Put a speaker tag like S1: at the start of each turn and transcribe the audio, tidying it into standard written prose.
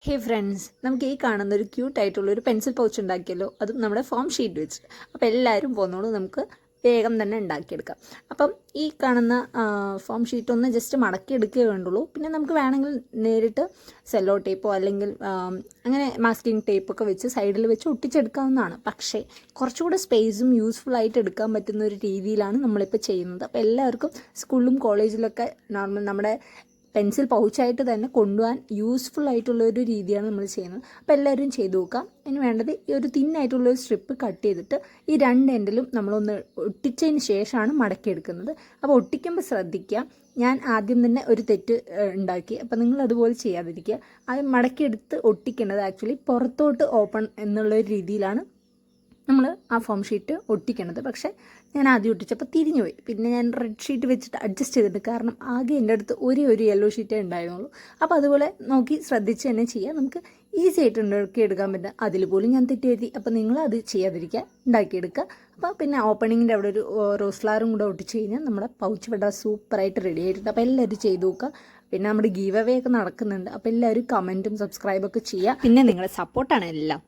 S1: ഹേ friends, നമുക്ക് ഈ കാണുന്ന ഒരു ക്യൂട്ടായിട്ടുള്ള ഒരു പെൻസിൽ പൗച്ച് ഉണ്ടാക്കിയല്ലോ, അതും നമ്മുടെ ഫോം ഷീറ്റ് വെച്ചിട്ട്. അപ്പോൾ എല്ലാവരും പോകുന്നോളൂ, നമുക്ക് വേഗം തന്നെ ഉണ്ടാക്കിയെടുക്കാം. അപ്പം ഈ കാണുന്ന ഫോം ഷീറ്റ് ഒന്ന് ജസ്റ്റ് മടക്കിയെടുക്കുകയേ വേണ്ടുള്ളൂ. പിന്നെ നമുക്ക് വേണമെങ്കിൽ നേരിട്ട് സെല്ലോ ടേപ്പോ അല്ലെങ്കിൽ അങ്ങനെ മാസ്കിങ് ടേപ്പൊക്കെ വെച്ച് സൈഡിൽ വെച്ച് ഒട്ടിച്ചെടുക്കാവുന്നതാണ്. പക്ഷേ കുറച്ചുകൂടെ സ്പേസും യൂസ്ഫുൾ ആയിട്ട് എടുക്കാൻ പറ്റുന്ന ഒരു രീതിയിലാണ് നമ്മളിപ്പോൾ ചെയ്യുന്നത്. അപ്പോൾ എല്ലാവർക്കും സ്കൂളിലും കോളേജിലൊക്കെ നോർമൽ നമ്മുടെ പെൻസിൽ പൗച്ചായിട്ട് തന്നെ കൊണ്ടുപോകാൻ യൂസ്ഫുൾ ആയിട്ടുള്ള ഒരു രീതിയാണ് നമ്മൾ ചെയ്യുന്നത്. അപ്പോൾ എല്ലാവരും ചെയ്ത് നോക്കാം. അതിന് വേണ്ടത് ഈ ഒരു തിന്നായിട്ടുള്ളൊരു സ്ട്രിപ്പ് കട്ട് ചെയ്തിട്ട് ഈ രണ്ട് എൻഡിലും നമ്മളൊന്ന് ഒട്ടിച്ചതിന് ശേഷമാണ് മടക്കിയെടുക്കുന്നത്. അപ്പോൾ ഒട്ടിക്കുമ്പോൾ ശ്രദ്ധിക്കുക, ഞാൻ ആദ്യം തന്നെ ഒരു തെറ്റ് ഉണ്ടാക്കി. അപ്പോൾ നിങ്ങൾ അതുപോലെ ചെയ്യാതിരിക്കുക. അത് മടക്കിയെടുത്ത് ഒട്ടിക്കേണ്ടത് ആക്ച്വലി പുറത്തോട്ട് ഓപ്പൺ എന്നുള്ള ഒരു രീതിയിലാണ് നമ്മൾ ആ ഫോം ഷീറ്റ് ഒട്ടിക്കണത്. പക്ഷേ ഞാൻ ആദ്യം ഒട്ടിച്ചപ്പോൾ തിരിഞ്ഞു പോയി. പിന്നെ ഞാൻ റെഡ് ഷീറ്റ് വെച്ചിട്ട് അഡ്ജസ്റ്റ് ചെയ്തിട്ടുണ്ട്. കാരണം ആകെ എൻ്റെ അടുത്ത് ഒരു യെല്ലോ ഷീറ്റേ ഉണ്ടായിരുന്നുള്ളൂ. അപ്പോൾ അതുപോലെ നോക്കി ശ്രദ്ധിച്ച് തന്നെ ചെയ്യുക. നമുക്ക് ഈസി ആയിട്ട് ഉണ്ടാക്കിയെടുക്കാൻ പറ്റും. അതിൽ പോലും ഞാൻ തെറ്റ് എഴുതി. അപ്പോൾ നിങ്ങൾ അത് ചെയ്യാതിരിക്കുക, ഉണ്ടാക്കിയെടുക്കുക. അപ്പോൾ പിന്നെ ഓപ്പണിങ്ങിൻ്റെ അവിടെ ഒരു റോസ് ഫ്ലവറും കൂടെ ഒട്ടിച്ച് കഴിഞ്ഞാൽ നമ്മുടെ പൗച്ച് ഇവിടെ സൂപ്പറായിട്ട് റെഡി ആയിട്ടുണ്ട്. അപ്പോൾ എല്ലാവരും ചെയ്ത് നോക്കുക. പിന്നെ നമ്മുടെ ഗീവ് അവേ ഒക്കെ നടക്കുന്നുണ്ട്. അപ്പോൾ എല്ലാവരും കമൻറ്റും സബ്സ്ക്രൈബൊക്കെ ചെയ്യുക. പിന്നെ നിങ്ങളുടെ സപ്പോർട്ടാണ് എല്ലാം.